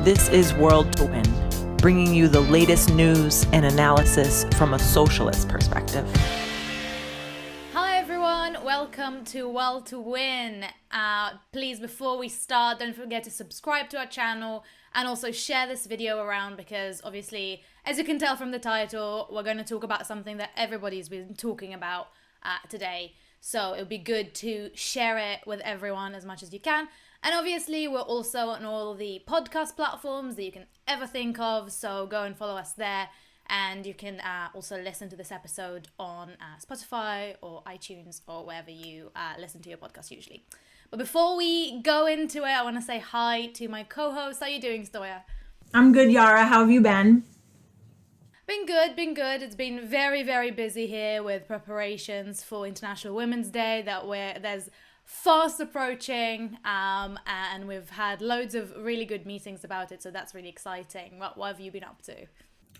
This is World to Win, bringing you the latest news and analysis from a socialist perspective. Hi everyone, welcome to World to Win. Please, before we start, don't forget to subscribe to our channel and also share this video around because obviously, as you can tell from the title, we're going to talk about something that everybody's been talking about today. So it would be good to share it with everyone as much as you can. And obviously, we're also on all the podcast platforms that you can ever think of. So go and follow us there. And you can also listen to this episode on Spotify or iTunes or wherever you listen to your podcast usually. But before we go into it, I want to say hi to my co-host. How are you doing, Sonja? I'm good, Yaara. How have you been? Been good. It's been very, very busy here with preparations for International Women's Day there's fast approaching, and we've had loads of really good meetings about it, so that's really exciting. What have you been up to?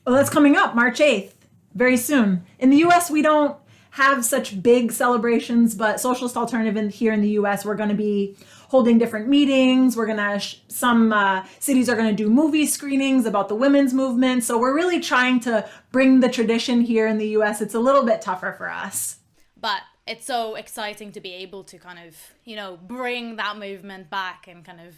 Well, that's coming up, March 8th, very soon. In the US, we don't have such big celebrations, but Socialist Alternative here in the US, we're going to be holding different meetings. We're going to, some cities are going to do movie screenings about the women's movement. So we're really trying to bring the tradition here in the US. It's a little bit tougher for us. But it's so exciting to be able to kind of, bring that movement back and kind of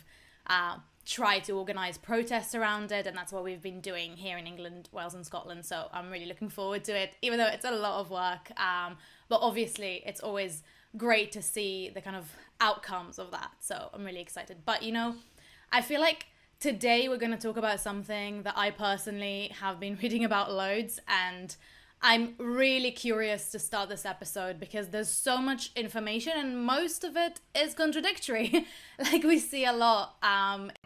try to organise protests around it. And that's what we've been doing here in England, Wales and Scotland. So I'm really looking forward to it, even though it's a lot of work. But obviously, it's always great to see the kind of outcomes of that. So I'm really excited. But, I feel like today we're going to talk about something that I personally have been reading about loads, and I'm really curious to start this episode because there's so much information and most of it is contradictory. Like we see a lot.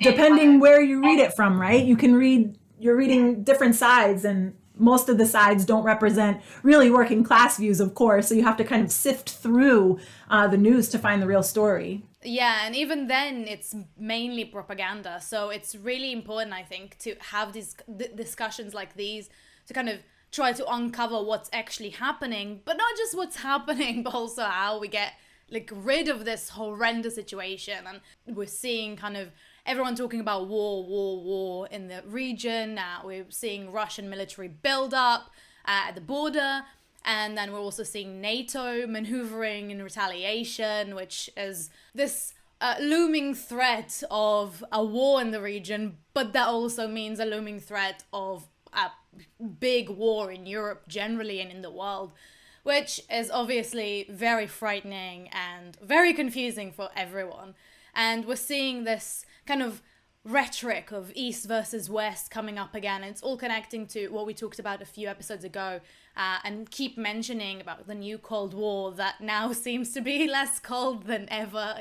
Depending where you read it from, right? You're reading different sides, and most of the sides don't represent really working class views, of course. So you have to kind of sift through the news to find the real story. Yeah, and even then it's mainly propaganda. So it's really important, I think, to have these discussions like these to kind of try to uncover what's actually happening, but not just what's happening, but also how we get rid of this horrendous situation. And we're seeing kind of everyone talking about war in the region. We're seeing Russian military buildup at the border. And then we're also seeing NATO maneuvering in retaliation, which is this looming threat of a war in the region, but that also means a looming threat of a big war in Europe generally and in the world, which is obviously very frightening and very confusing for everyone. And we're seeing this kind of rhetoric of East versus West coming up again. It's all connecting to what we talked about a few episodes ago, and keep mentioning about the new Cold War that now seems to be less cold than ever,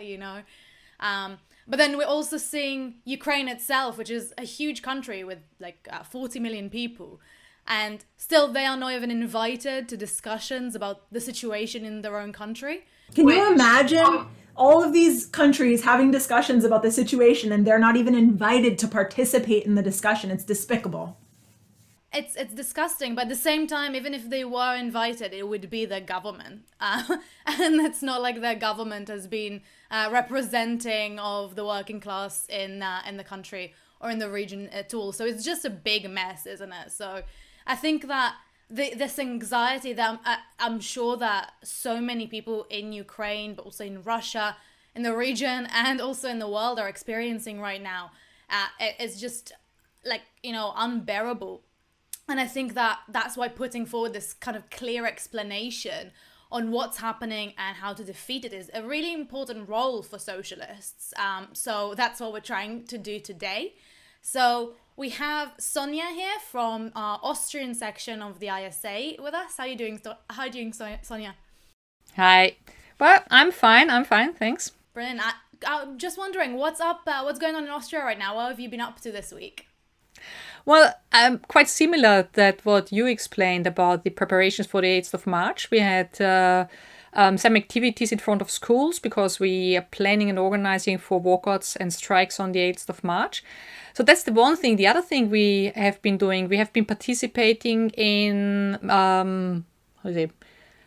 But then we're also seeing Ukraine itself, which is a huge country with 40 million people. And still they are not even invited to discussions about the situation in their own country. Can you imagine all of these countries having discussions about the situation and they're not even invited to participate in the discussion? It's despicable. It's disgusting, but at the same time, even if they were invited, it would be the government. And it's not like the government has been representing of the working class in the country or in the region at all. So it's just a big mess, isn't it? So I think that this anxiety that I'm sure that so many people in Ukraine, but also in Russia, in the region, and also in the world are experiencing right now, it's just unbearable. And I think that that's why putting forward this kind of clear explanation on what's happening and how to defeat it is a really important role for socialists. So that's what we're trying to do today. So we have Sonja here from our Austrian section of the ISA with us. How are you doing, Sonja? Hi. Well, I'm fine, thanks. Brilliant. I'm just wondering, what's up? What's going on in Austria right now? What have you been up to this week? Well, quite similar that what you explained about the preparations for the 8th of March. We had some activities in front of schools because we are planning and organizing for walkouts and strikes on the 8th of March. So that's the one thing. The other thing we have been doing, we have been participating in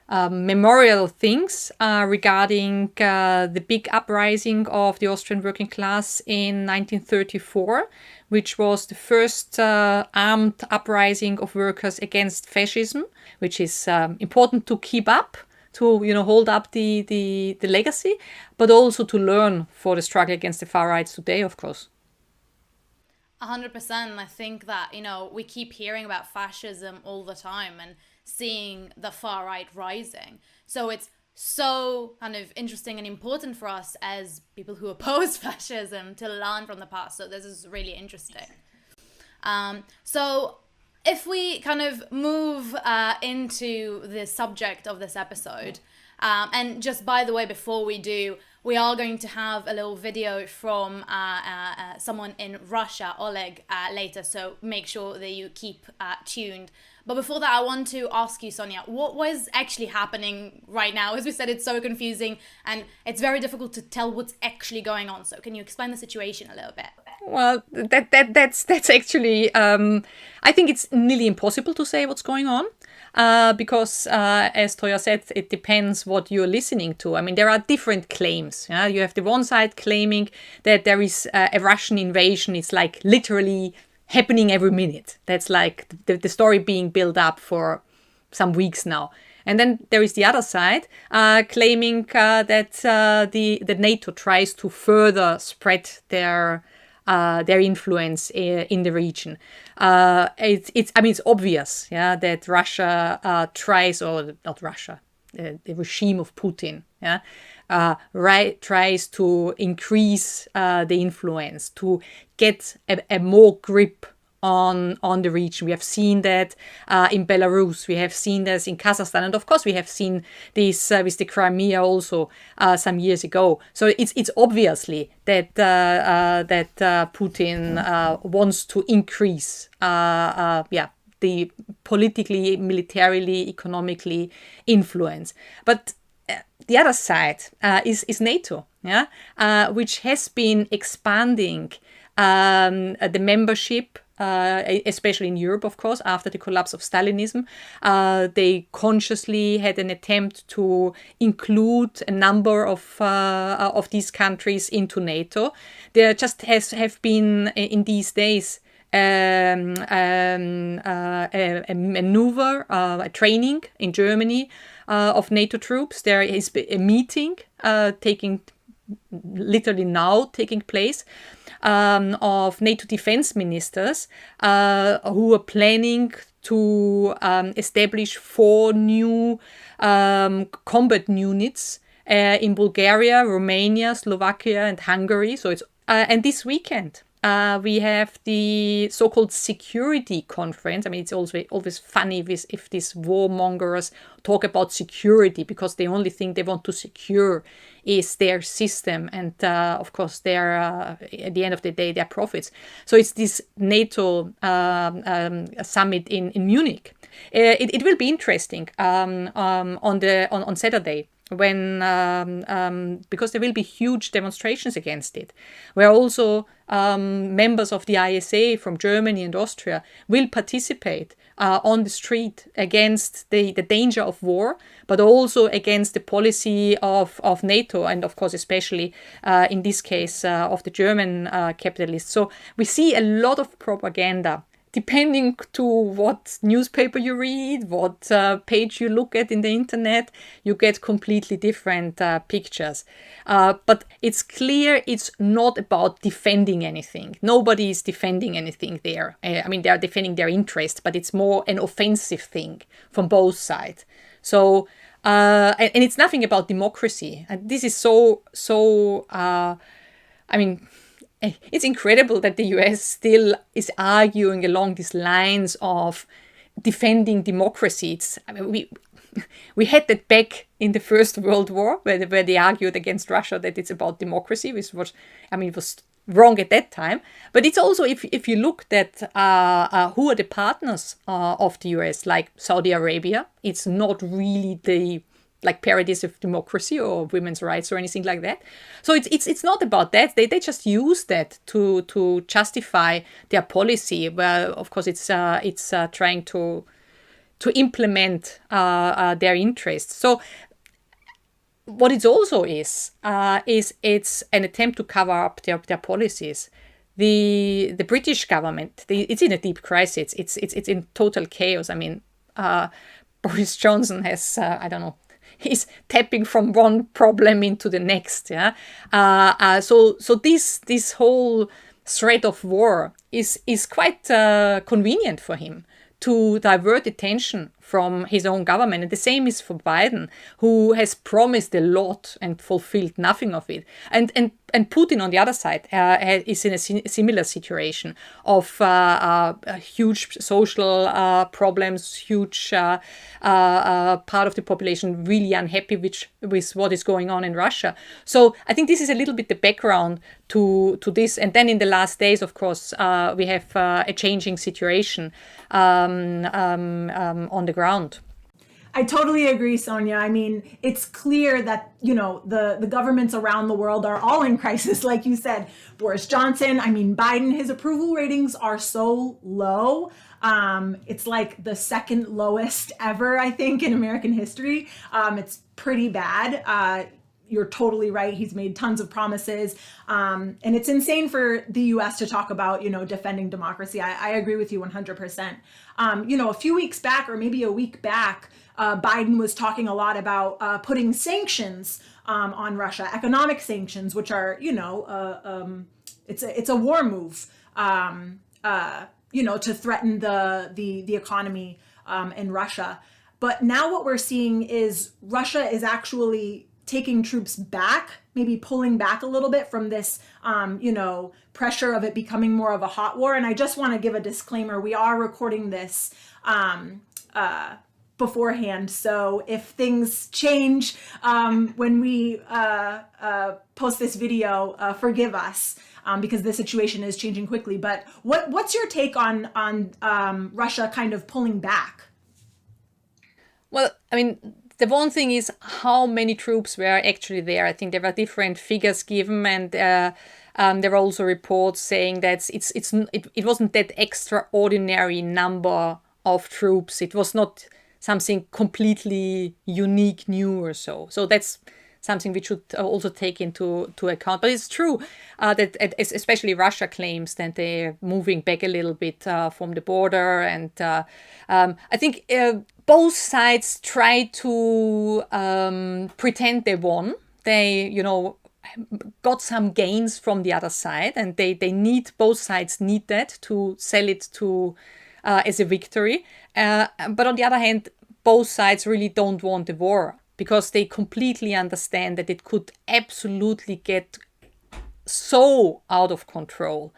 memorial things regarding the big uprising of the Austrian working class in 1934, which was the first armed uprising of workers against fascism, which is important to keep up, to hold up the legacy, but also to learn for the struggle against the far right today, of course. 100%. I think that, we keep hearing about fascism all the time and seeing the far right rising. So it's so kind of interesting and important for us as people who oppose fascism to learn from the past. So this is really interesting. So if we kind of move into the subject of this episode, and just by the way, before we do, we are going to have a little video from someone in Russia, Oleg, later, so make sure that you keep tuned. But before that, I want to ask you, Sonja, what was actually happening right now? As we said, it's so confusing and it's very difficult to tell what's actually going on. So can you explain the situation a little bit? Well, that's actually, I think it's nearly impossible to say what's going on. Because, as Toya said, it depends what you're listening to. I mean, there are different claims. Yeah? You have the one side claiming that there is a Russian invasion. It's like literally happening every minute. That's like the story being built up for some weeks now. And then there is the other side claiming that the NATO tries to further spread their influence in the region. It's obvious, that Russia tries, or not Russia, the regime of Putin, tries to increase the influence, to get a more grip on the region. We have seen that in Belarus, we have seen this in Kazakhstan, and of course we have seen this with the Crimea also some years ago. So it's obviously that Putin wants to increase the politically, militarily, economically influence. But the other side is NATO, which has been expanding the membership, especially in Europe, of course, after the collapse of Stalinism. They consciously had an attempt to include a number of these countries into NATO. There just have been in these days a maneuver, a training in Germany of NATO troops. There is a meeting taking place of NATO defense ministers who are planning to establish 4 new combat units in Bulgaria, Romania, Slovakia, and Hungary. So it's and this weekend we have the so-called security conference. I mean, it's always funny if these warmongers talk about security, because the only thing they want to secure is their system and, of course, their at the end of the day, their profits. So it's this NATO summit in Munich. It will be interesting on Saturday, when because there will be huge demonstrations against it, where also members of the ISA from Germany and Austria will participate on the street against the danger of war, but also against the policy of NATO, and of course especially in this case of the German capitalists. So we see a lot of propaganda. Depending to what newspaper you read, what page you look at in the internet, you get completely different pictures. But it's clear it's not about defending anything. Nobody is defending anything there. I mean, they are defending their interest, but it's more an offensive thing from both sides. So, and it's nothing about democracy. And this is it's incredible that the US still is arguing along these lines of defending democracy. We had that back in the First World War, where they argued against Russia that it's about democracy, which was wrong at that time. But it's also, if you looked at who are the partners of the US, like Saudi Arabia, it's not really the parodies of democracy or women's rights or anything like that. So it's not about that. They just use that to justify their policy. Well, of course, it's trying to implement their interests. So what it also is it's an attempt to cover up their policies. The British government, it's in a deep crisis. It's in total chaos. I mean, Boris Johnson has I don't know. He's tapping from one problem into the next. Yeah. So this whole threat of war is quite convenient for him to divert attention from his own government. And the same is for Biden, who has promised a lot and fulfilled nothing of it. And Putin, on the other side, is in a similar situation of huge social problems, huge part of the population really unhappy with what is going on in Russia. So I think this is a little bit the background to this. And then in the last days, of course, we have a changing situation on the ground. I totally agree, Sonja. I mean, it's clear that, the governments around the world are all in crisis, like you said. Boris Johnson, Biden, his approval ratings are so low. It's like the second lowest ever, I think, in American history. It's pretty bad. You're totally right. He's made tons of promises. And it's insane for the US to talk about, defending democracy. I agree with you 100%. A few weeks back, or maybe a week back, Biden was talking a lot about putting sanctions on Russia, economic sanctions, which are, it's a war move, to threaten the economy in Russia. But now what we're seeing is Russia is actually taking troops back, maybe pulling back a little bit from this, pressure of it becoming more of a hot war. And I just want to give a disclaimer. We are recording this beforehand. So if things change when we post this video, forgive us because the situation is changing quickly. But what's your take on Russia kind of pulling back? Well, the one thing is how many troops were actually there. I think there were different figures given, and there were also reports saying that it wasn't that extraordinary number of troops. It was not something completely unique, new or so. So that's something we should also take into account. But it's true that especially Russia claims that they're moving back a little bit from the border, and I think both sides try to pretend they won. They, got some gains from the other side, and both sides need that to sell it to as a victory. But on the other hand, both sides really don't want the war because they completely understand that it could absolutely get so out of control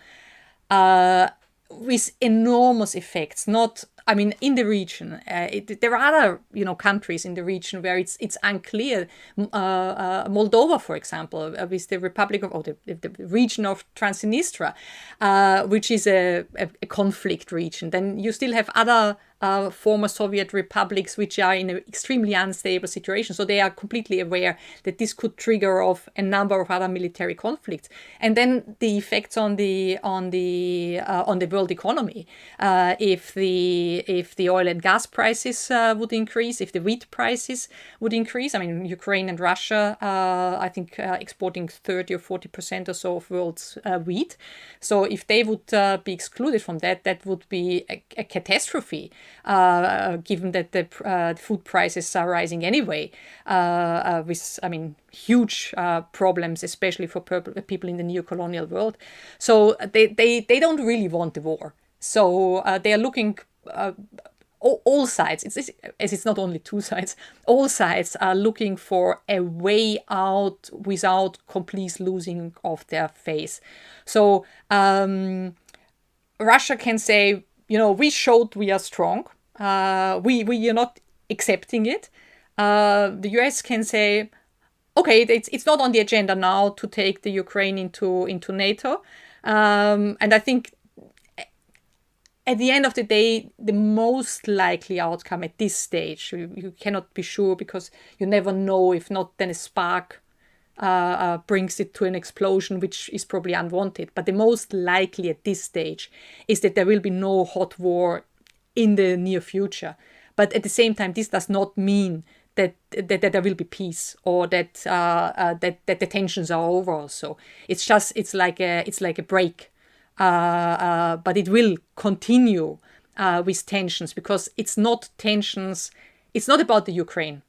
with enormous effects. In the region, there are other, countries in the region where it's unclear. Moldova, for example, with the Republic of, the region of Transnistria, which is a conflict region. Then you still have other former Soviet republics which are in an extremely unstable situation. So they are completely aware that this could trigger off a number of other military conflicts. And then the effects on the world economy, if the oil and gas prices would increase, if the wheat prices would increase. Ukraine and Russia, I think, exporting 30 or 40% or so of world's wheat. So if they would be excluded from that, that would be a catastrophe. Given that the food prices are rising anyway, with huge problems, especially for people in the neo-colonial world. So they don't really want the war. So they are looking. All sides, it's not only two sides, all sides are looking for a way out without complete losing of their face. So Russia can say, we showed we are strong. We are not accepting it. The US can say, okay, it's not on the agenda now to take the Ukraine into NATO. And I think at the end of the day, the most likely outcome at this stage, you cannot be sure because you never know, if not, then a spark brings it to an explosion, which is probably unwanted. But the most likely at this stage is that there will be no hot war in the near future. But at the same time, this does not mean that there will be peace or that the tensions are over. Also, it's like a break, but it will continue with tensions, because it's not tensions. It's not about the Ukraine.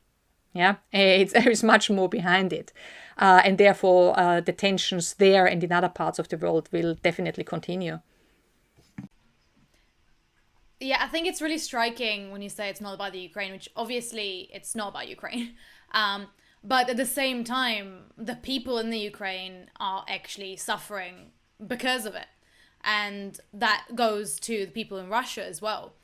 Yeah, there is much more behind it, and therefore the tensions there and in other parts of the world will definitely continue. Yeah, I think it's really striking when you say it's not about the Ukraine, which obviously it's not about Ukraine. But at the same time, the people in the Ukraine are actually suffering because of it. And that goes to the people in Russia as well.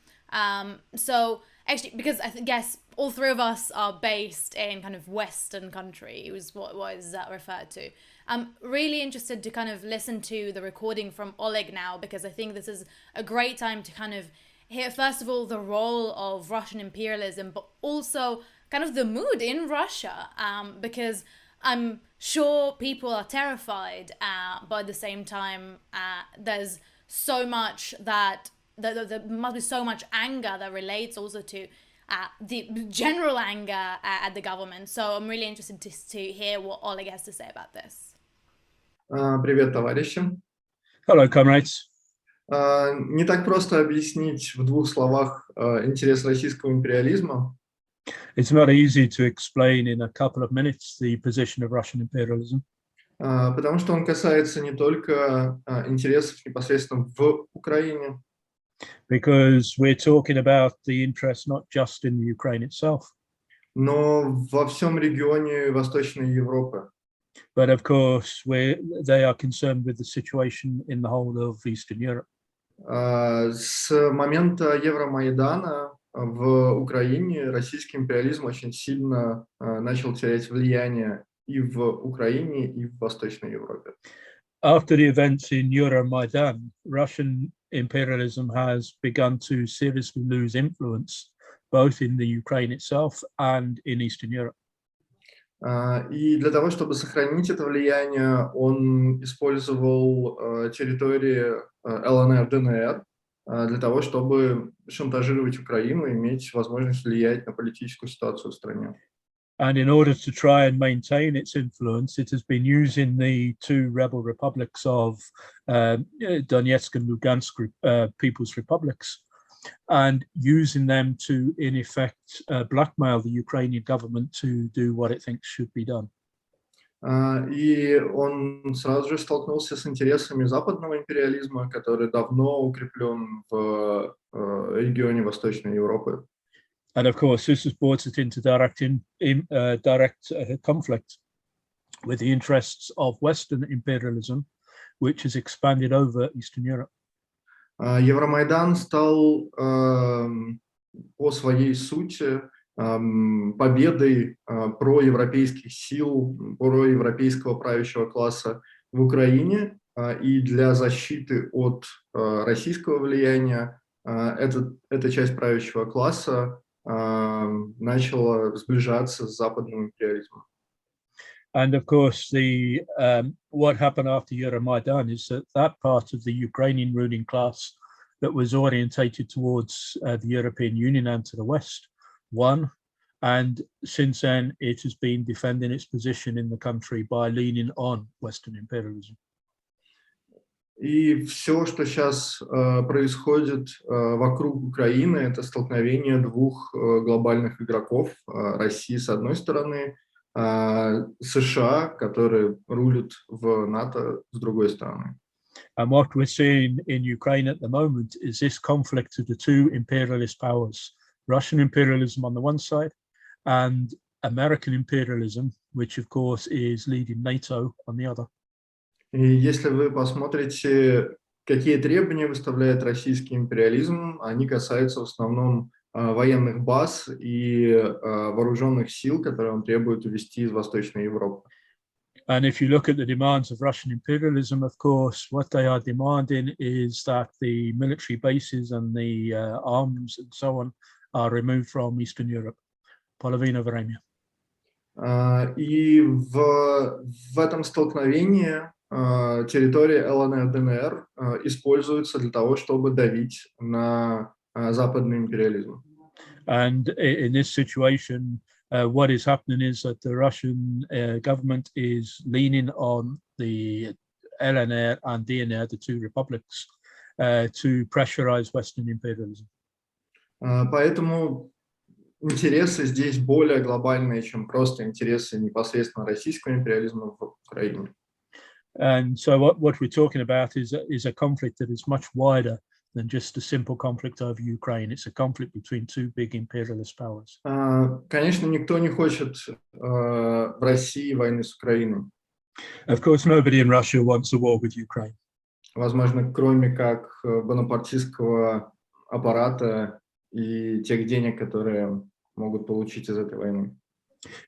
So actually, because I guess all three of us are based in kind of Western country, was what was that referred to. I'm really interested to kind of listen to the recording from Oleg now, because I think this is a great time to kind of hear, first of all, the role of Russian imperialism, but also kind of the mood in Russia, because I'm sure people are terrified, but at the same time, there's so much that there must be so much anger that relates also to the general anger at the government. So I'm really interested to hear what Oleg has to say about this. Привет, товарищи. Hello, comrades. Не так просто объяснить в двух словах интерес российского империализма. It's not easy to explain in a couple of minutes the position of Russian imperialism, Потому что он касается не только интересов непосредственно в Украине, because we're talking about the interest not just in the Ukraine itself, но во всем регионе Восточной Европы. but of course they are concerned with the situation in the whole of Eastern Europe. С момента Евромайдана в Украине российский империализм очень сильно начал терять влияние и в Украине, и в Восточной Европе. After the events in Euromaidan, Russian imperialism has begun to seriously lose influence both in the Ukraine itself and in Eastern Europe. И для того, чтобы сохранить это влияние, он использовал территории ЛНР, ДНР для того, чтобы шантажировать Украину и иметь возможность влиять на политическую ситуацию в стране. And in order to try and maintain its influence, it has been using the two rebel republics of Donetsk and Lugansk People's Republics, and using them to, in effect, blackmail the Ukrainian government to do what it thinks should be done. И он сразу же столкнулся с интересами западного империализма, который давно укреплен в регионе Восточной Европы. And of course, this has brought it into direct conflict with the interests of Western imperialism, which has expanded over Eastern Europe. Евромайдан стал по своей сути победой проевропейских сил, проевропейского правящего класса в Украине, и для защиты от российского влияния эта часть правящего класса начала сближаться с западным империализмом. And of course, what happened after Euromaidan is that part of the Ukrainian ruling class that was orientated towards the European Union and to the West won. And since then, it has been defending its position in the country by leaning on Western imperialism. И все, что сейчас происходит вокруг Украины, это столкновение двух глобальных игроков: России с одной стороны, США, которые рулят в НАТО, с другой стороны. And what we're seeing in Ukraine at the moment is this conflict of the two imperialist powers, Russian imperialism on the one side and American imperialism, which of course is leading NATO, on the other. И если вы посмотрите, какие требования выставляет российский империализм, они касаются в основном военных баз и вооруженных сил, которые он требует увести из Восточной Европы. And if you look at the demands of Russian imperialism, of course, what they are demanding is that the military bases and the arms and so on are removed from Eastern Europe. Половина времени. И в этом столкновении территории ЛНР, ДНР используются для того, чтобы давить на западный империализм. And in this situation, what is happening is that the Russian government is leaning on the LNR and DNR, the two republics, to pressurize Western imperialism. Поэтому интересы здесь более глобальные, чем просто интересы непосредственно российского империализма в Украине. And so what we're talking about is a conflict that is much wider than just a simple conflict over Ukraine. It's a conflict between two big imperialist powers. Конечно, никто не хочет в России войны с Украиной. Of course, nobody in Russia wants a war with Ukraine. Возможно, кроме как бонапартистского аппарата и тех денег, которые могут получить из этой войны.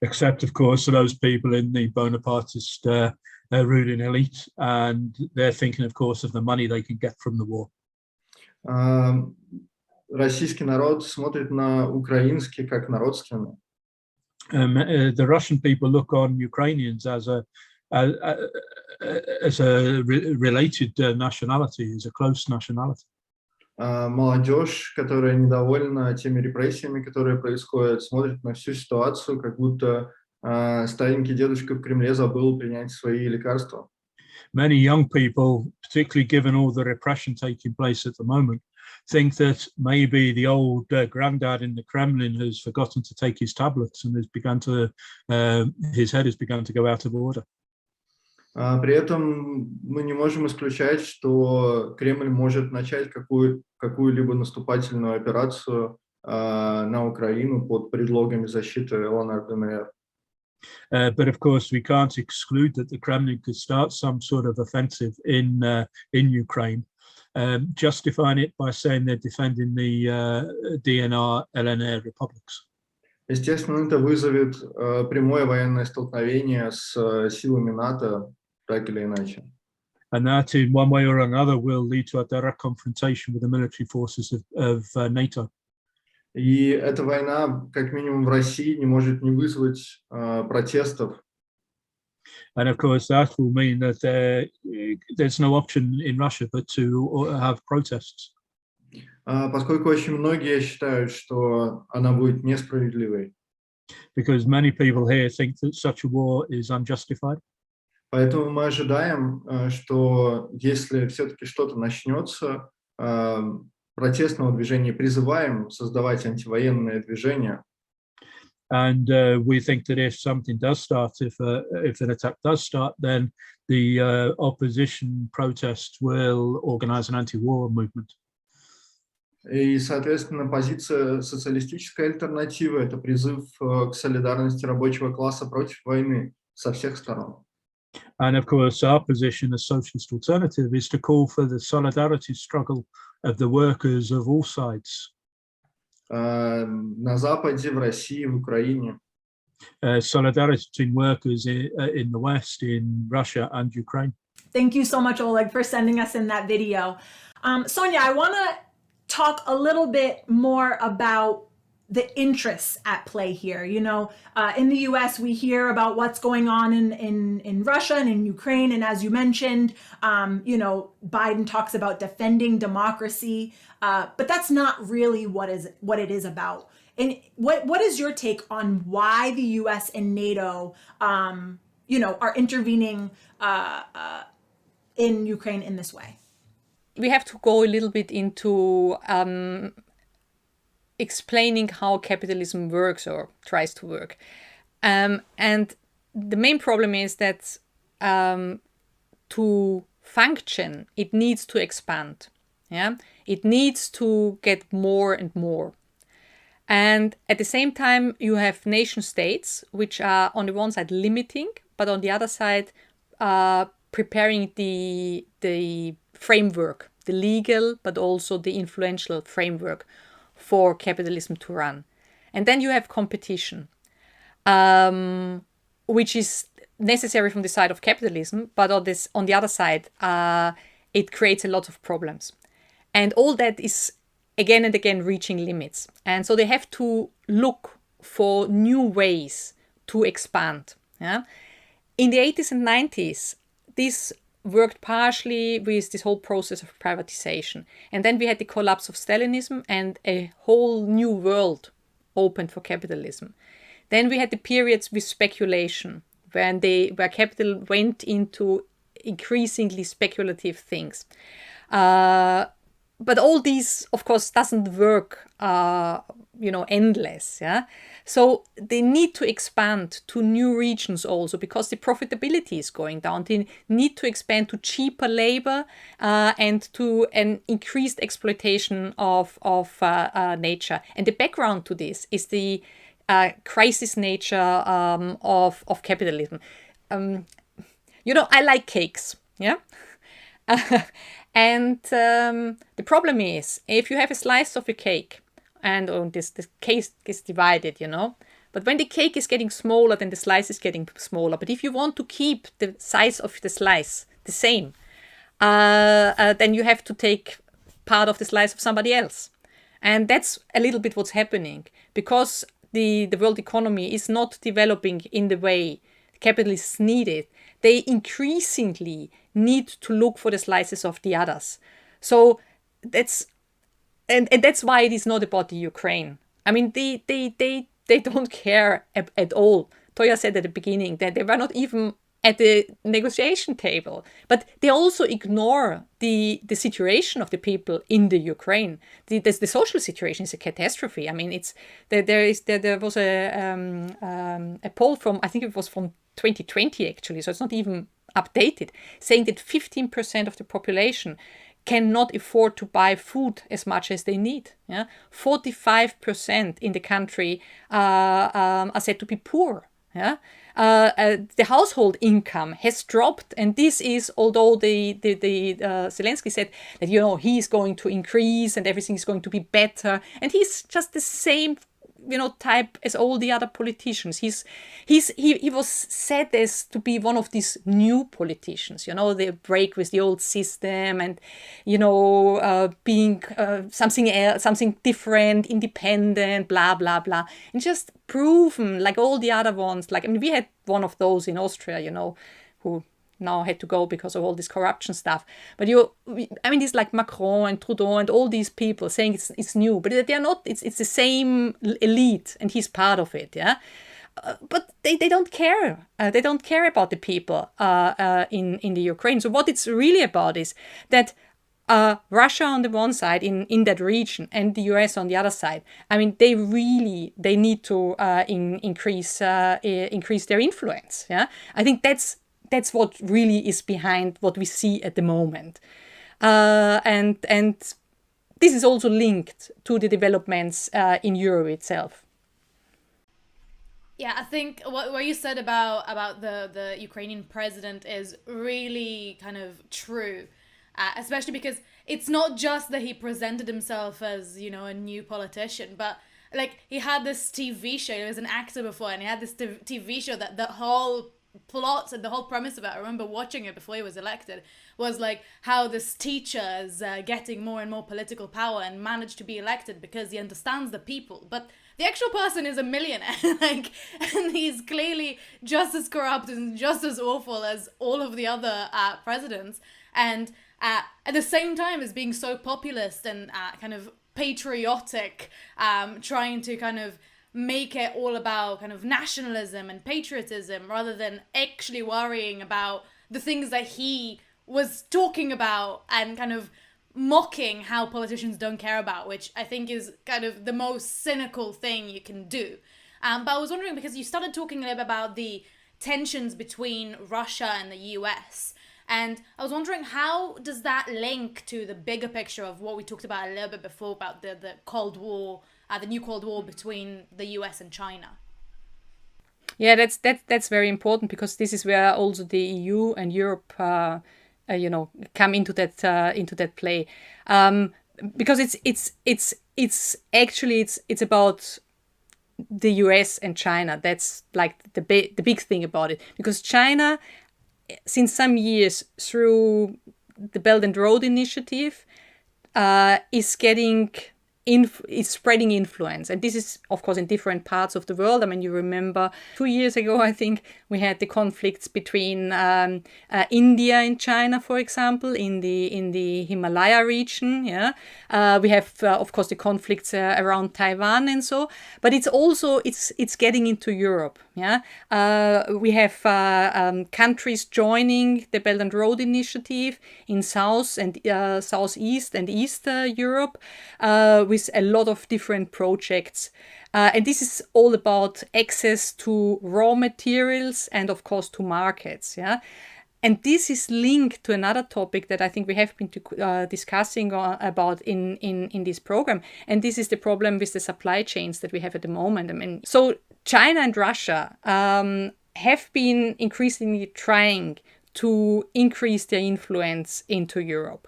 Except, of course, for those people in the Bonapartist ruling elite, and they're thinking, of course, of the money they can get from the war. Российский народ смотрит на украинский как на родственный. The Russian people look on Ukrainians as a related nationality, as a close nationality. Молодежь, которая недовольна теми репрессиями, которые происходят, смотрит на всю ситуацию, как будто старенький дедушка в Кремле забыл принять свои лекарства. Many young people, particularly given all the repression taking place at the moment, think that maybe the old granddad in the Kremlin has forgotten to take his tablets and his head has begun to go out of order. При этом мы не можем исключать, что Кремль может начать какую-либо наступательную операцию на Украину под предлогами защиты ЛНР, ДНР. But of course, we can't exclude that the Kremlin could start some sort of offensive in Ukraine, justifying it by saying they're defending the DNR, LNR republics. Естественно, это вызовет прямое военное столкновение с силами НАТО, так или иначе. And that, in one way or another, will lead to a direct confrontation with the military forces of NATO. И эта война, как минимум в России, не может не вызвать протестов. And of course, that will mean that there's no option in Russia but to have protests. Поскольку очень многие считают, что она будет несправедливой. Because many people here think that such a war is unjustified. Поэтому мы ожидаем, что если все-таки что-то начнется, протестного движения, призываем создавать антивоенное движение. And we think that if something does start, if an attack does start, then the opposition protests will organize an anti-war movement. И, соответственно, позиция социалистической альтернативы – это призыв к солидарности рабочего класса против войны со всех сторон. And of course, our position as socialist alternative is to call for the solidarity struggle of the workers of all sides. На Западе, в России, в Украине. Solidarity between workers in the West, in Russia and Ukraine. Thank you so much, Oleg, for sending us in that video. Sonja, I want to talk a little bit more about the interests at play here. You know, in the US, we hear about what's going on in Russia and in Ukraine. And as you mentioned, you know, Biden talks about defending democracy, but that's not really what it is about. And what is your take on why the US and NATO, you know, are intervening in Ukraine in this way? We have to go a little bit into explaining how capitalism works or tries to work. And the main problem is that to function, it needs to expand. Yeah, it needs to get more and more. And at the same time, you have nation states, which are on the one side limiting, but on the other side, preparing the framework, the legal, but also the influential framework for capitalism to run. And then you have competition, which is necessary from the side of capitalism, but on the other side, it creates a lot of problems. And all that is again and again reaching limits. And so they have to look for new ways to expand. Yeah? In the 80s and 90s, this worked partially with this whole process of privatization. And then we had the collapse of Stalinism and a whole new world opened for capitalism. Then we had the periods with speculation, where capital went into increasingly speculative things. But all these, of course, doesn't work, endless. Yeah. So they need to expand to new regions also, because the profitability is going down. They need to expand to cheaper labor and to an increased exploitation of nature. And the background to this is the crisis nature of capitalism. I like cakes. Yeah. And the problem is, if you have a slice of a cake and this cake is divided, but when the cake is getting smaller, then the slice is getting smaller. But if you want to keep the size of the slice the same, then you have to take part of the slice of somebody else. And that's a little bit what's happening, because the world economy is not developing in the way capitalists need it. They increasingly need to look for the slices of the others. So that's why it is not about the Ukraine. I mean, they don't care at all. Toya said at the beginning that they were not even at the negotiation table, but they also ignore the situation of the people in the Ukraine. The social situation is a catastrophe. I mean, there was a poll from, I think it was from 2020 actually, so it's not even updated, saying that 15% of the population cannot afford to buy food as much as they need. Yeah? 45% in the country are said to be poor. Yeah? The household income has dropped, and this is, although the Zelensky said that he is going to increase and everything is going to be better, and he's just the same type as all the other politicians. He was said as to be one of these new politicians. They break with the old system and being something else, something different, independent, blah blah blah, and just proven like all the other ones. We had one of those in Austria, who now had to go because of all this corruption stuff. But it's like Macron and Trudeau and all these people saying it's new, but they're not. It's the same elite, and he's part of it. Yeah, but they don't care. They don't care about the people in the Ukraine. So what it's really about is that Russia on the one side in that region and the US on the other side. I mean, they need to increase their influence. Yeah, I think that's what really is behind what we see at the moment. And this is also linked to the developments in Europe itself. Yeah, I think what you said about the Ukrainian president is really kind of true, especially because it's not just that he presented himself as, a new politician, but he had this TV show. He was an actor before, and he had this TV show that the whole plot and the whole premise of it, I remember watching it before he was elected, was how this teacher is getting more and more political power and managed to be elected because he understands the people, but the actual person is a millionaire. And he's clearly just as corrupt and just as awful as all of the other presidents, and at the same time as being so populist and kind of patriotic, trying to kind of make it all about kind of nationalism and patriotism rather than actually worrying about the things that he was talking about and kind of mocking how politicians don't care about, which I think is kind of the most cynical thing you can do. But I was wondering, because you started talking a little bit about the tensions between Russia and the US, and I was wondering, how does that link to the bigger picture of what we talked about a little bit before about the Cold War, the new Cold War between the US and China? Yeah, that's very important, because this is where also the EU and Europe, come into that play, because it's actually about the US and China. That's the big thing about it, because China, since some years through the Belt and Road Initiative, is getting is spreading influence. And this is, of course, in different parts of the world. I mean, you remember 2 years ago, I think, we had the conflicts between India and China, for example, in the Himalaya region. Yeah, we have, of course, the conflicts around Taiwan and so. But it's also it's getting into Europe. Yeah, we have countries joining the Belt and Road Initiative in South and Southeast and East Europe with a lot of different projects. And this is all about access to raw materials and, of course, to markets. Yeah. And this is linked to another topic that I think we have been discussing about in this program. And this is the problem with the supply chains that we have at the moment. I mean, so China and Russia have been increasingly trying to increase their influence into Europe.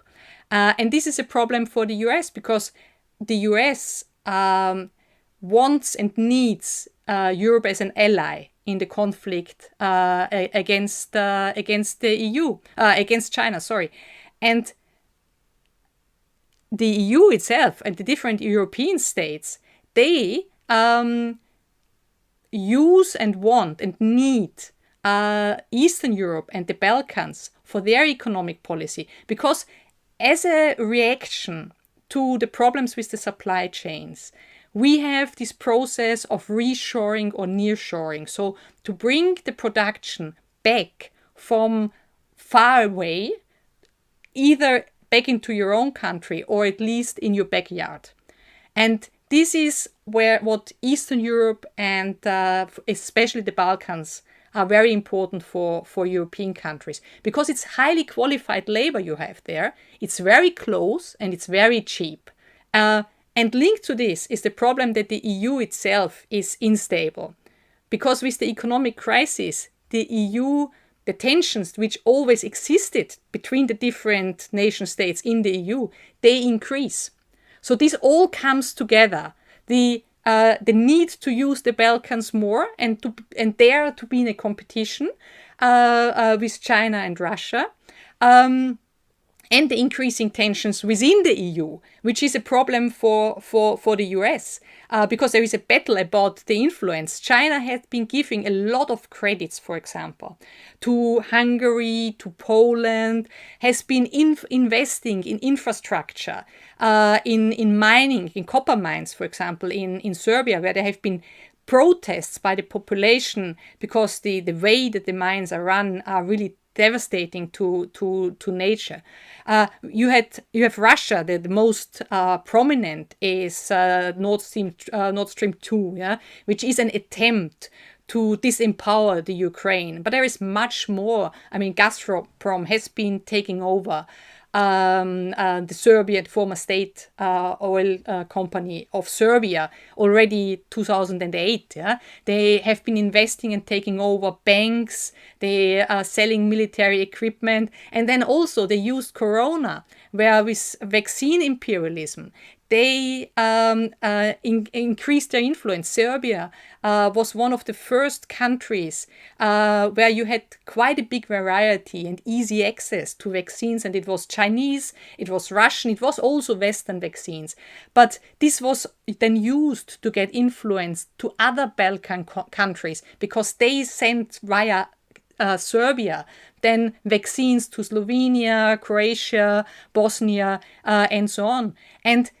And this is a problem for the US because the US wants and needs Europe as an ally in the conflict against the EU, against China, sorry. And the EU itself and the different European states, they use and want and need Eastern Europe and the Balkans for their economic policy, because as a reaction to the problems with the supply chains, we have this process of reshoring or nearshoring. So to bring the production back from far away, either back into your own country or at least in your backyard. And this is what Eastern Europe and especially the Balkans are very important for European countries, because it's highly qualified labor you have there. It's very close and it's very cheap. And linked to this is the problem that the EU itself is unstable. Because with the economic crisis, the EU, the tensions which always existed between the different nation states in the EU, they increase. So this all comes together. The need to use the Balkans more and dare to be in a competition with China and Russia, and the increasing tensions within the EU, which is a problem for the US, because there is a battle about the influence. China has been giving a lot of credits, for example, to Hungary, to Poland, has been investing in infrastructure, in mining, in copper mines, for example, in Serbia, where there have been protests by the population because the way that the mines are run are really devastating to nature. You have Russia. The most prominent is Nord Stream 2, yeah, which is an attempt to disempower the Ukraine. But there is much more. I mean, Gazprom has been taking over the Serbian former state oil company of Serbia already 2008. Yeah? They have been investing and taking over banks. They are selling military equipment. And then also they used Corona, where with vaccine imperialism, they increased their influence. Serbia was one of the first countries where you had quite a big variety and easy access to vaccines. And it was Chinese, it was Russian, it was also Western vaccines. But this was then used to get influence to other Balkan countries, because they sent via Serbia then vaccines to Slovenia, Croatia, Bosnia, and so on. And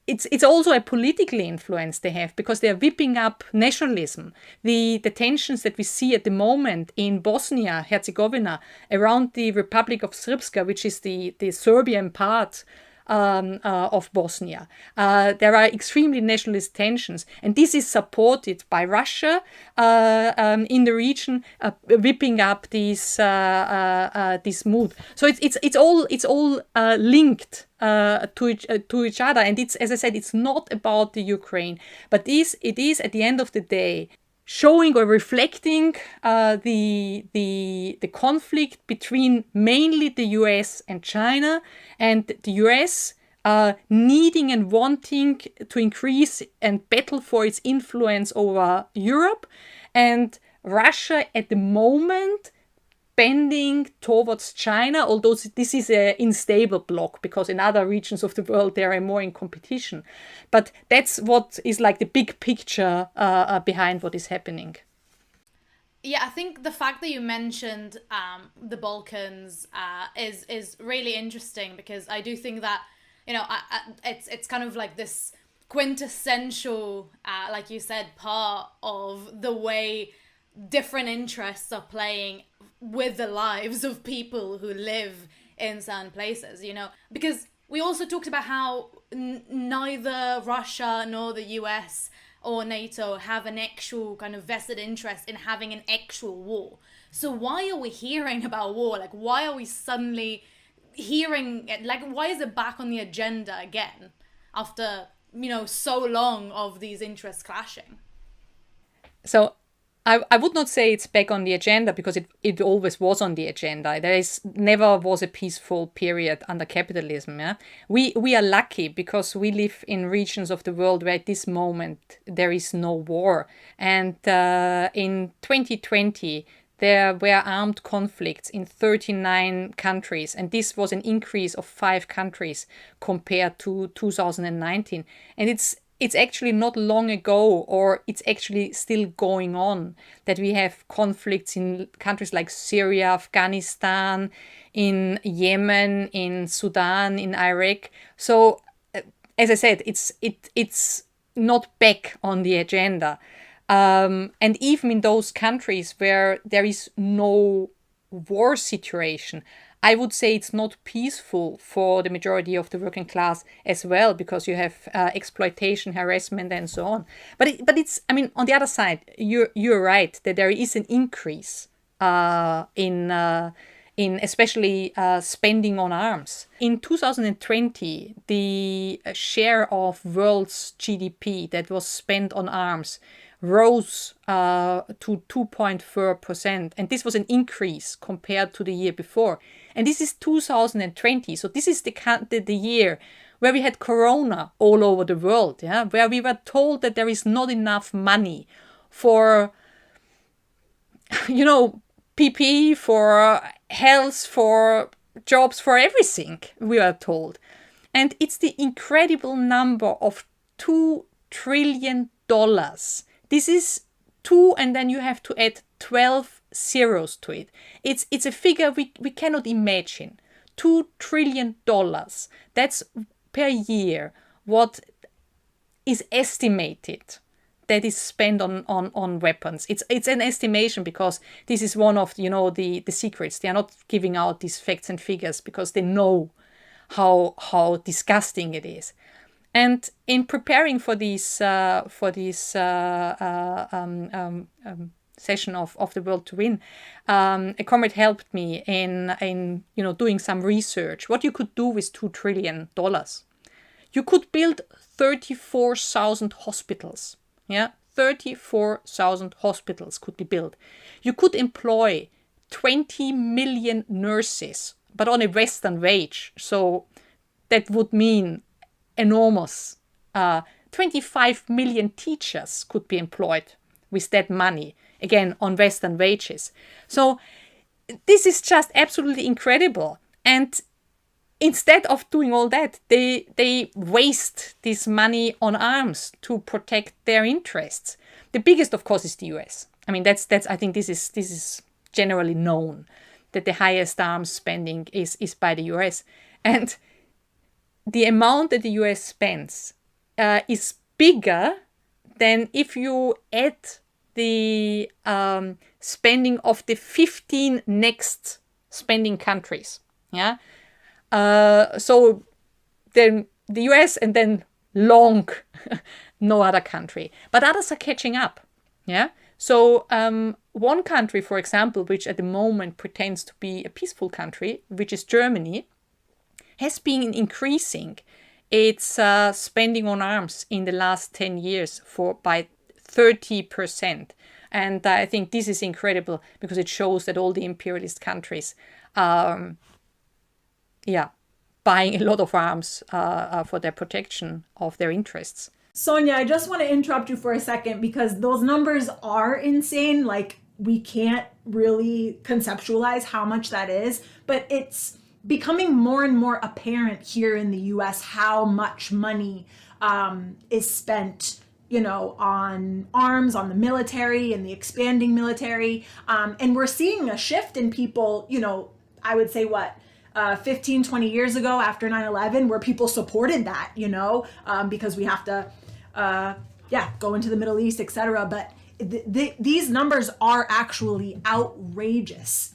it's also a political influence they have, because they are whipping up nationalism. The tensions that we see at the moment in Bosnia, Herzegovina, around the Republic of Srpska, which is the Serbian part of Bosnia. There are extremely nationalist tensions, and this is supported by Russia in the region, whipping up this mood. So it's all linked to each other, and it's, as I said, it's not about the Ukraine, but it is at the end of the day showing or reflecting the conflict between mainly the US and China, and the US needing and wanting to increase and battle for its influence over Europe, and Russia at the moment expanding towards China, although this is an unstable bloc because in other regions of the world they are more in competition. But that's what is like the big picture behind what is happening. Yeah, I think the fact that you mentioned the Balkans is really interesting, because I do think that, you know, it's kind of like this quintessential, like you said, part of the way different interests are playing with the lives of people who live in certain places, you know, because we also talked about how neither Russia nor the US or NATO have an actual kind of vested interest in having an actual war. So why are we hearing about war? Like, why are we suddenly hearing it? Like, why is it back on the agenda again after, you know, so long of these interests clashing? So I would not say it's back on the agenda, because it always was on the agenda. Never was a peaceful period under capitalism. Yeah? We are lucky because we live in regions of the world where at this moment there is no war. And in 2020, there were armed conflicts in 39 countries. And this was an increase of 5 countries compared to 2019. And it's actually not long ago, or it's actually still going on, that we have conflicts in countries like Syria, Afghanistan, in Yemen, in Sudan, in Iraq. So, as I said, it's not back on the agenda. And even in those countries where there is no war situation, I would say it's not peaceful for the majority of the working class as well, because you have exploitation, harassment, and so on. But it's, I mean, on the other side, you're right that there is an increase in especially spending on arms. In 2020, the share of world's GDP that was spent on arms rose to 2.4%, and this was an increase compared to the year before. And this is 2020, so this is the year where we had Corona all over the world, yeah, where we were told that there is not enough money for, you know, PPE, for health, for jobs, for everything, we are told. And it's the incredible number of $2 trillion. This is 2, and then you have to add 12 zeros to it. It's a figure we cannot imagine. $2 trillion. That's per year what is estimated that is spent on weapons. It's an estimation, because this is one of, you know, the secrets. They are not giving out these facts and figures because they know how disgusting it is. And in preparing for this session of the World to Win, a comrade helped me in you know, doing some research. What you could do with $2 trillion? You could build 34,000 hospitals. Yeah, 34,000 hospitals could be built. You could employ 20 million nurses, but on a Western wage. So that would mean enormous. 25 million teachers could be employed with that money, again, on Western wages. So this is just absolutely incredible. And instead of doing all that, they waste this money on arms to protect their interests. The biggest, of course, is the US. I mean, that's I think this is generally known, that the highest arms spending is by the US. And the amount that the US spends is bigger than if you add the spending of the 15 next spending countries. Yeah. So then the US, and then long no other country. But others are catching up. Yeah. So one country, for example, which at the moment pretends to be a peaceful country, which is Germany, has been increasing its spending on arms in the last 10 years by 30%. And I think this is incredible, because it shows that all the imperialist countries are buying a lot of arms for their protection of their interests. Sonja, I just want to interrupt you for a second, because those numbers are insane. Like, we can't really conceptualize how much that is, but it's becoming more and more apparent here in the US how much money is spent, on arms, on the military and the expanding military. And we're seeing a shift in people, I would say 15, 20 years ago after 9/11, where people supported that, because we have to, go into the Middle East, etc. But these numbers are actually outrageous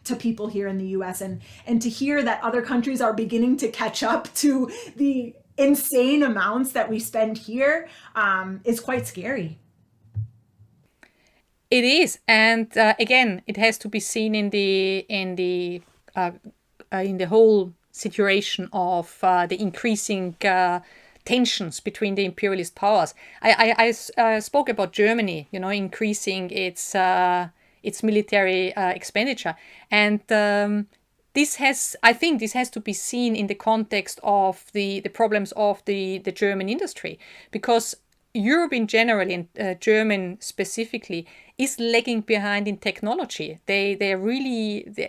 to people here in the US. And to hear that other countries are beginning to catch up to the insane amounts that we spend here is quite scary. It is, and again, it has to be seen in the whole situation of the increasing tensions between the imperialist powers. I spoke about Germany, increasing its military expenditure, and I think this has to be seen in the context of the problems of the German industry, because Europe in general and German specifically is lagging behind in technology. They're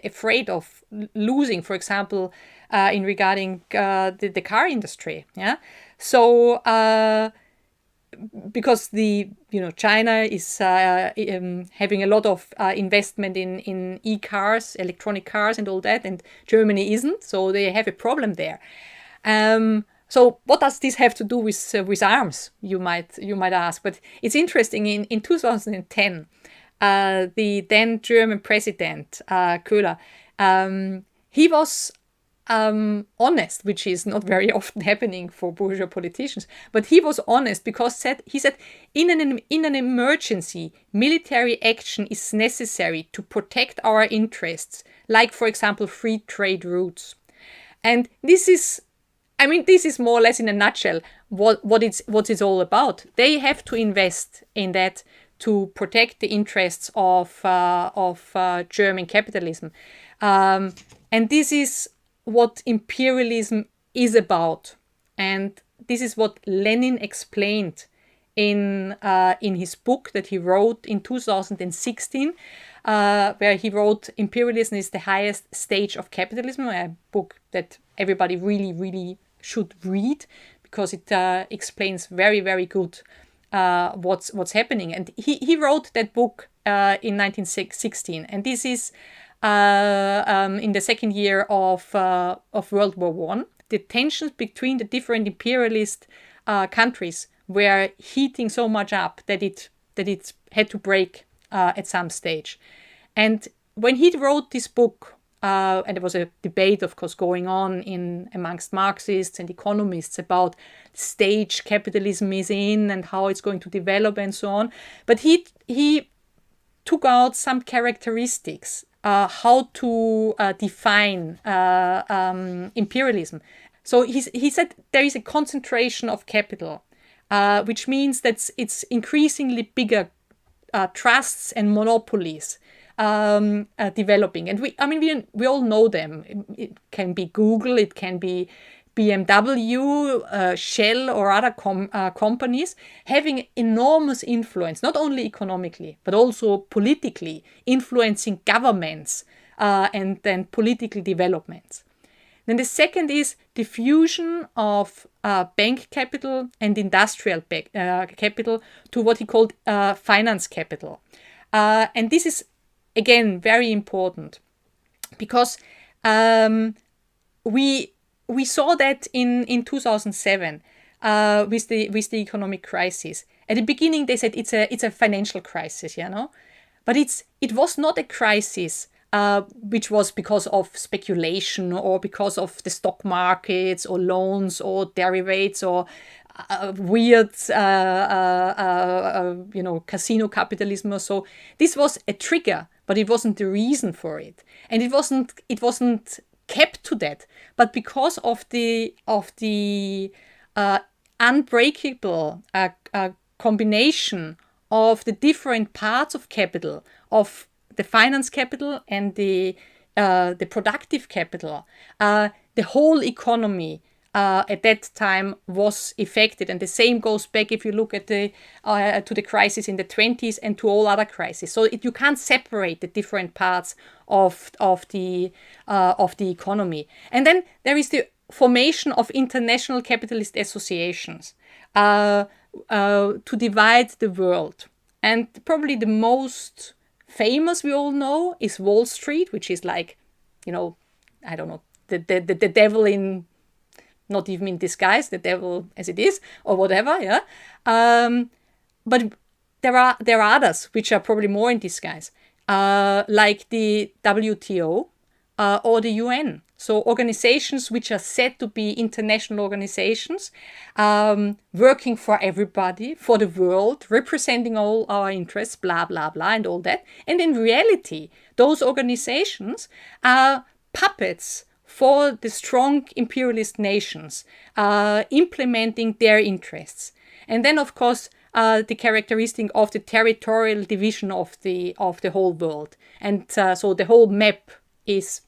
afraid of losing, for example, in regarding the car industry. Yeah, so because China is having a lot of investment in e-cars, electronic cars, and all that, and Germany isn't, so they have a problem there. So what does this have to do with arms? You might ask, but it's interesting. In 2010, the then German president Köhler, he was honest, which is not very often happening for bourgeois politicians, but he was honest because he said in an emergency, military action is necessary to protect our interests, like for example free trade routes, and this is more or less in a nutshell what it's all about. They have to invest in that to protect the interests of German capitalism, and this is what imperialism is about, and this is what Lenin explained in his book that he wrote in 2016, where he wrote "Imperialism is the highest stage of capitalism," a book that everybody really, really should read because it explains very, very good what's happening. And he wrote that book in 1916, and this is in the second year of World War I. The tensions between the different imperialist countries were heating so much up that it had to break at some stage. And when he wrote this book, and there was a debate, of course, going on amongst Marxists and economists about the stage capitalism is in and how it's going to develop and so on. But he took out some characteristics, how to define imperialism. So he said there is a concentration of capital, which means that it's increasingly bigger trusts and monopolies developing. And we all know them. It can be Google, it can be BMW, Shell, or other companies having enormous influence, not only economically, but also politically, influencing governments and then political developments. Then the second is the fusion of bank capital and industrial capital to what he called finance capital. And this is, again, very important because we saw that in 2007 with the economic crisis. At the beginning, they said it's a financial crisis, but it was not a crisis which was because of speculation or because of the stock markets or loans or derivatives or weird casino capitalism or so. This was a trigger, but it wasn't the reason for it, and it wasn't kept to that. But because of the unbreakable combination of the different parts of capital, of the finance capital and the productive capital, the whole economy at that time was affected. And the same goes back if you look at the to the crisis in the 20s and to all other crises. So you can't separate the different parts of the economy. And then there is the formation of international capitalist associations to divide the world. And probably the most famous we all know is Wall Street, which is like, I don't know, the devil in, not even in disguise, the devil as it is, or whatever, yeah. But there are others which are probably more in disguise, like the WTO or the UN. So organizations which are said to be international organizations, working for everybody, for the world, representing all our interests, blah, blah, blah, and all that. And in reality, those organizations are puppets for the strong imperialist nations, implementing their interests. And then, of course, the characteristic of the territorial division of the whole world. And so the whole map is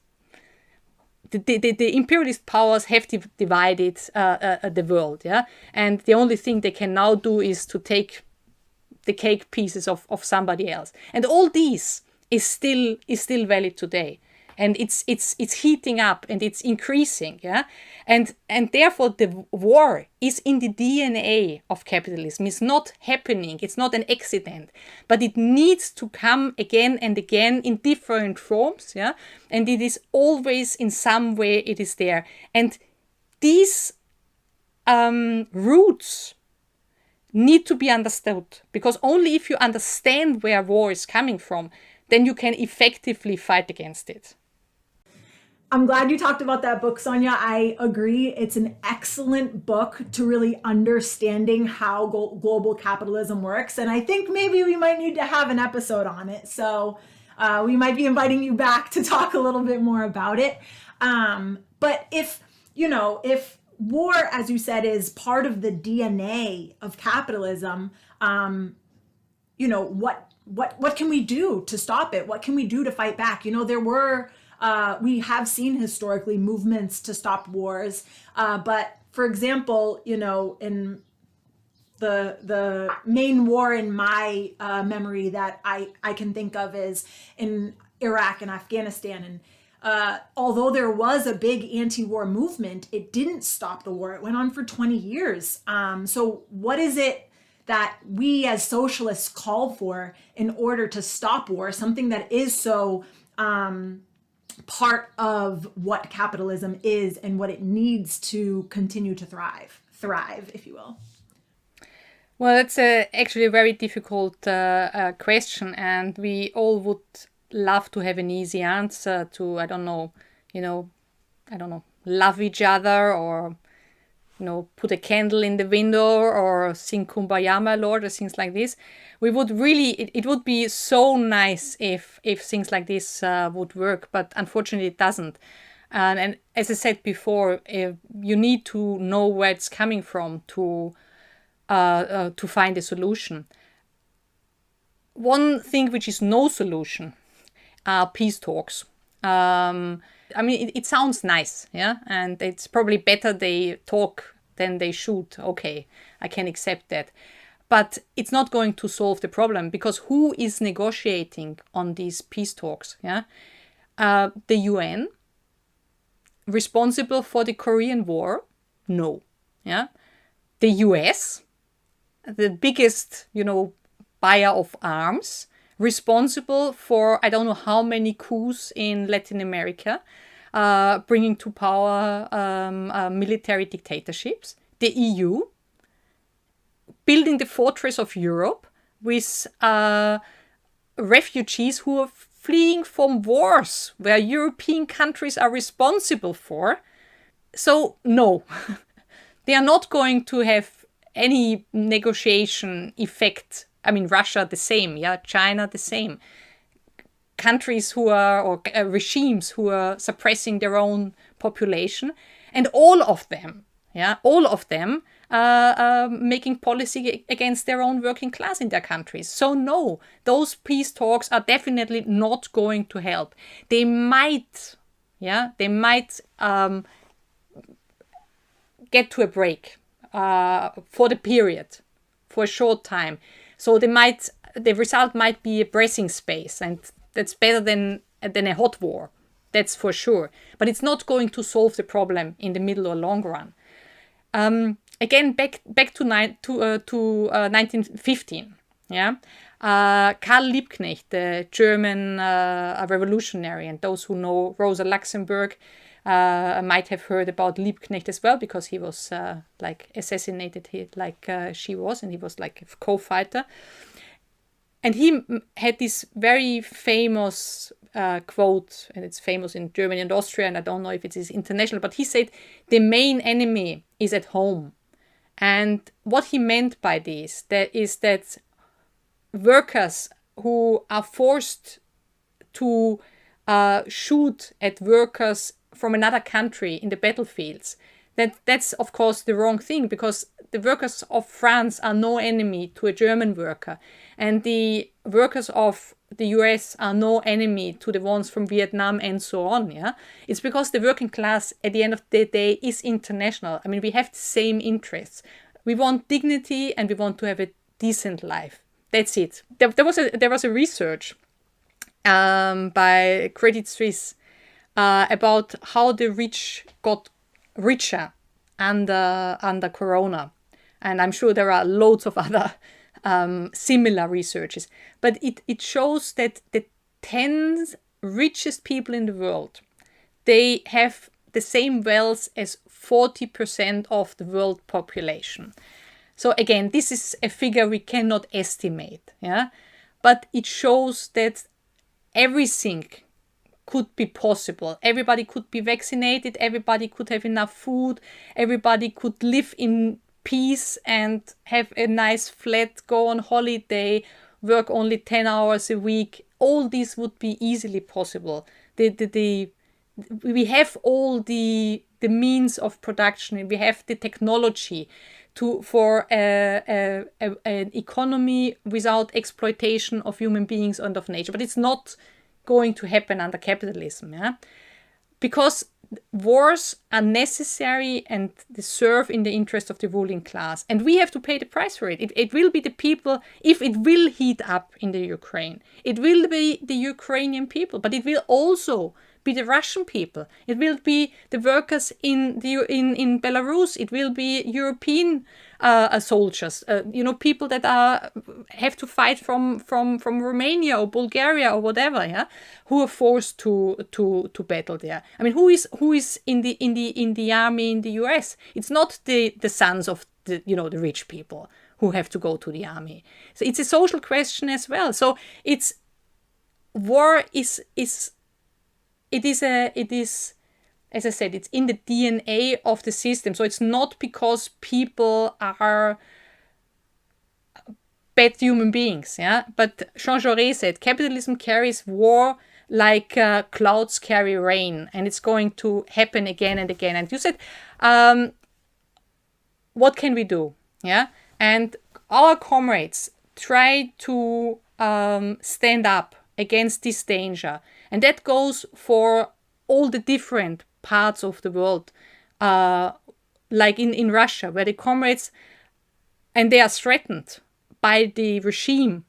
the imperialist powers have divided the world, yeah, and the only thing they can now do is to take the cake pieces of somebody else, and all these is still valid today, and it's heating up and it's increasing, yeah, and therefore the war is in the DNA of capitalism. It's not happening. It's not an accident, but it needs to come again and again in different forms, yeah, and it is always in some way it is there, and these roots need to be understood, because only if you understand where war is coming from, then you can effectively fight against it. I'm glad you talked about that book, Sonja. I agree. It's an excellent book to really understanding how global capitalism works. And I think maybe we might need to have an episode on it. So we might be inviting you back to talk a little bit more about it. But if war, as you said, is part of the DNA of capitalism, what can we do to stop it? What can we do to fight back? We have seen historically movements to stop wars, but for example, in the main war in my memory that I can think of is in Iraq and Afghanistan, and although there was a big anti-war movement, it didn't stop the war. It went on for 20 years. So what is it that we as socialists call for in order to stop war, something that is so part of what capitalism is and what it needs to continue to thrive, if you will? Well, it's actually a very difficult question, and we all would love to have an easy answer to, love each other, or, put a candle in the window, or sing Kumbaya, my Lord, or things like this. We would really, it would be so nice if things like this would work, but unfortunately it doesn't. And as I said before, you need to know where it's coming from to find a solution. One thing which is no solution are peace talks. It sounds nice, yeah, and it's probably better they talk than they shoot. Okay, I can accept that. But it's not going to solve the problem, because who is negotiating on these peace talks? Yeah, the UN, responsible for the Korean War? No. Yeah, the US, the biggest, buyer of arms, responsible for I don't know how many coups in Latin America, bringing to power military dictatorships. The EU, building the fortress of Europe with refugees who are fleeing from wars where European countries are responsible for. So no, they are not going to have any negotiation effect. I mean, Russia the same, yeah, China the same. Countries who are, or regimes who are suppressing their own population, and all of them making policy against their own working class in their countries. So no, those peace talks are definitely not going to help. They might get to a break for the period, for a short time. So the result might be a breathing space, and that's better than a hot war. That's for sure. But it's not going to solve the problem in the middle or long run. Again, back to 1915. Yeah, Karl Liebknecht, the German revolutionary, and those who know Rosa Luxemburg might have heard about Liebknecht as well, because he was assassinated she was, and he was like a co-fighter. And he had this very famous quote, and it's famous in Germany and Austria, and I don't know if it is international, but he said, the main enemy is at home. And what he meant by this, is that workers who are forced to shoot at workers from another country in the battlefields, that's of course the wrong thing, because the workers of France are no enemy to a German worker, and the workers of the US are no enemy to the ones from Vietnam and so on. Yeah, it's because the working class at the end of the day is international. I mean, we have the same interests. We want dignity and we want to have a decent life. That's it. There was a research by Credit Suisse about how the rich got richer under Corona, and I'm sure there are loads of other similar researches. But it shows that the 10 richest people in the world, they have the same wealth as 40% of the world population. So again, this is a figure we cannot estimate, yeah, but it shows that everything could be possible. Everybody could be vaccinated, everybody could have enough food, everybody could live in peace and have a nice flat, go on holiday, work only 10 hours a week. All this would be easily possible. We have all the means of production, we have the technology for an economy without exploitation of human beings and of nature. But it's not going to happen under capitalism, yeah? Because wars are necessary and they serve in the interest of the ruling class. And we have to pay the price for it. It will be the people, if it will heat up in the Ukraine, it will be the Ukrainian people, but it will also be the Russian people. It will be the workers in Belarus. It will be European soldiers. People that have to fight from Romania or Bulgaria or whatever. Yeah, who are forced to battle there. I mean, who is in the army in the US? It's not the sons of the rich people who have to go to the army. So it's a social question as well. So war is. It is, as I said, it's in the DNA of the system. So it's not because people are bad human beings. Yeah, but Jean Jaurès said capitalism carries war like clouds carry rain, and it's going to happen again and again. And you said, what can we do? Yeah, and our comrades try to stand up against this danger. And that goes for all the different parts of the world, like in Russia, where the comrades, and they are threatened by the regime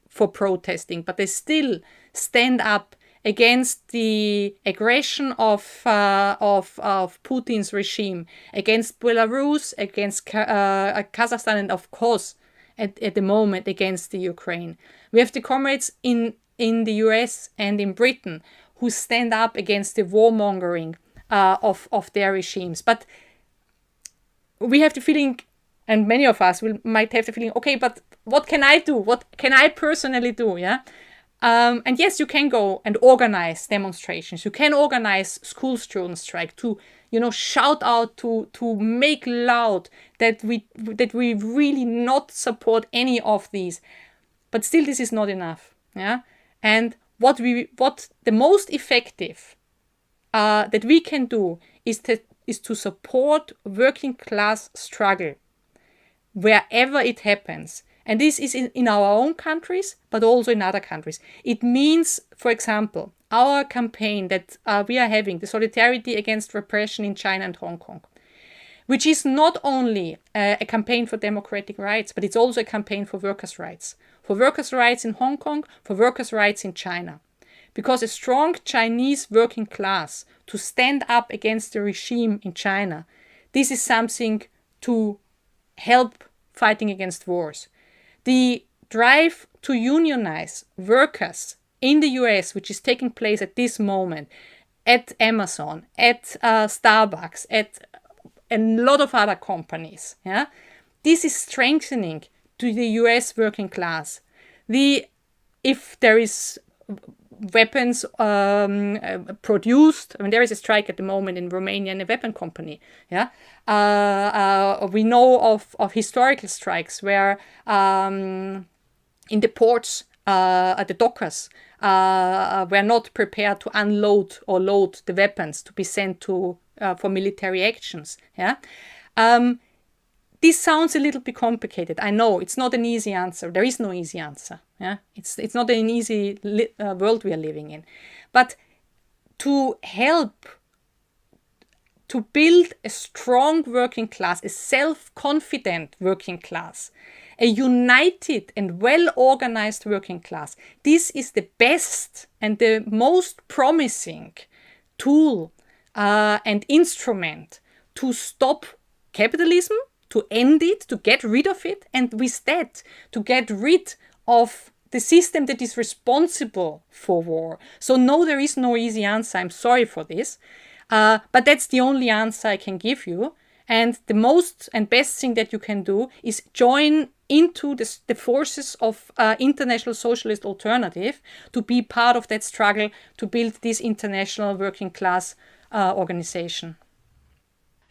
for protesting, but they still stand up against the aggression of Putin's regime, against Belarus, against Kazakhstan, and of course, at the moment, against the Ukraine. We have the comrades in the US and in Britain who stand up against the warmongering of their regimes. But we have the feeling, and many of us might have the feeling, okay, but what can I do? What can I personally do? Yeah. And yes, you can go and organize demonstrations. You can organize school student strike to, shout out, to make loud that we really not support any of these. But still, this is not enough. Yeah. And what the most effective that we can do is to support working class struggle wherever it happens. And this is in our own countries, but also in other countries. It means, for example, our campaign that we are having, the Solidarity Against Repression in China and Hong Kong. which is not only a campaign for democratic rights, but it's also a campaign for workers' rights in Hong Kong, for workers' rights in China. Because a strong Chinese working class to stand up against the regime in China, this is something to help fighting against wars. The drive to unionize workers in the US, which is taking place at this moment, at Amazon, at Starbucks, at a lot of other companies, this is strengthening to the US working class. If there is weapons produced, I mean, there is a strike at the moment in Romania in a weapon company. We know of historical strikes where in the ports, the dockers were not prepared to unload or load the weapons to be sent to for military actions. This sounds a little bit complicated. I know it's not an easy answer. There is no easy answer. It's not an easy world we are living in. But to help to build a strong working class, a self-confident working class, a united and well-organized working class, this is the best and the most promising tool and instrument to stop capitalism, to end it, to get rid of it, and with that, to get rid of the system that is responsible for war. So no, there is no easy answer. I'm sorry for this. But that's the only answer I can give you. And the most and best thing that you can do is join into the forces of international socialist alternative to be part of that struggle to build this international working class organization.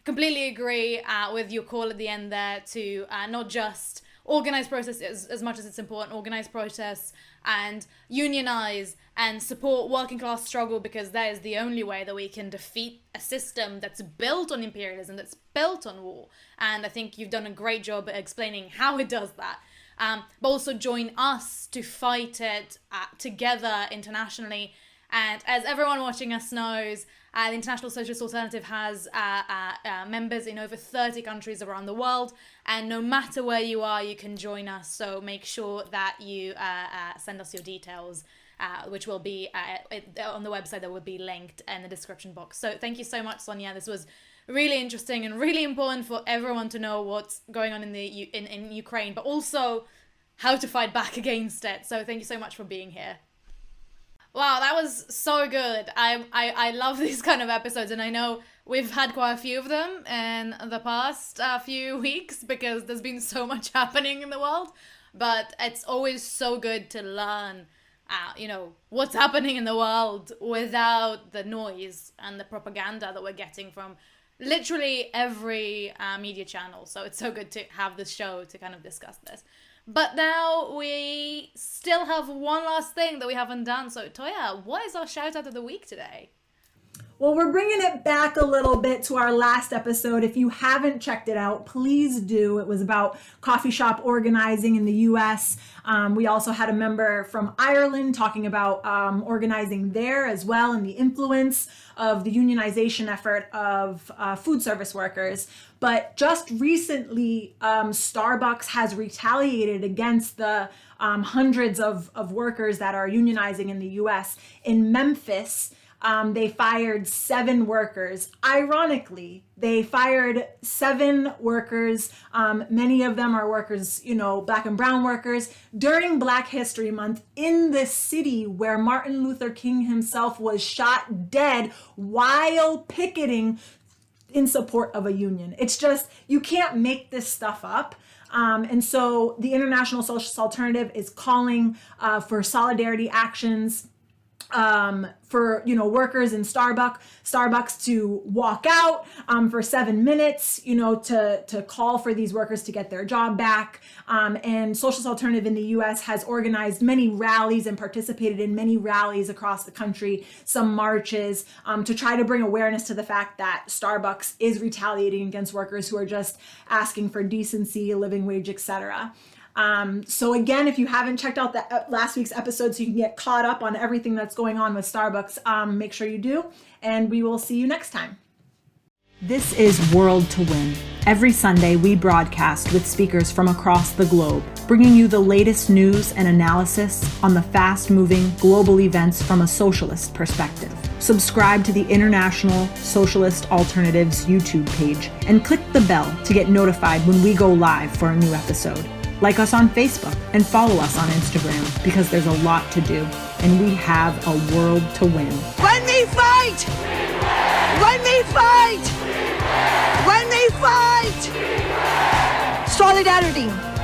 Completely agree with your call at the end there to not just organize protests as much as it's important, organize protests and unionize and support working class struggle, because that is the only way that we can defeat a system that's built on imperialism, that's built on war. And I think you've done a great job at explaining how it does that. But also join us to fight it together internationally. And as everyone watching us knows, the International Socialist Alternative has members in over 30 countries around the world, and no matter where you are, you can join us. So make sure that you send us your details, which will be on the website that will be linked in the description box. So thank you so much, Sonja. This was really interesting and really important for everyone to know what's going on in Ukraine, but also how to fight back against it. So thank you so much for being here. Wow, that was so good. I love these kind of episodes, and I know we've had quite a few of them in the past few weeks because there's been so much happening in the world. But it's always so good to learn, what's happening in the world without the noise and the propaganda that we're getting from literally every media channel. So it's so good to have this show to kind of discuss this. But now we still have one last thing that we haven't done. So Toya, what is our shout out of the week today? Well, we're bringing it back a little bit to our last episode. If you haven't checked it out, please do. It was about coffee shop organizing in the US. We also had a member from Ireland talking about organizing there as well, and the influence of the unionization effort of food service workers. But just recently, Starbucks has retaliated against the hundreds of workers that are unionizing in the US. In Memphis, they fired 7 workers. Ironically, they fired 7 workers. Many of them are workers, Black and brown workers, during Black History Month in the city where Martin Luther King himself was shot dead while picketing in support of a union. It's just, you can't make this stuff up. And so the International Socialist Alternative is calling for solidarity actions for workers in Starbucks to walk out for 7 minutes, to call for these workers to get their job back. And Socialist Alternative in the US has organized many rallies and participated in many rallies across the country, some marches, to try to bring awareness to the fact that Starbucks is retaliating against workers who are just asking for decency, living wage, etc. So again, if you haven't checked out that last week's episode so you can get caught up on everything that's going on with Starbucks, make sure you do, and we will see you next time. This is World to Win. Every Sunday, we broadcast with speakers from across the globe, bringing you the latest news and analysis on the fast-moving global events from a socialist perspective. Subscribe to the International Socialist Alternatives YouTube page and click the bell to get notified when we go live for a new episode. Like us on Facebook and follow us on Instagram because there's a lot to do and we have a world to win. When we fight! When we fight! When we fight! Solidarity!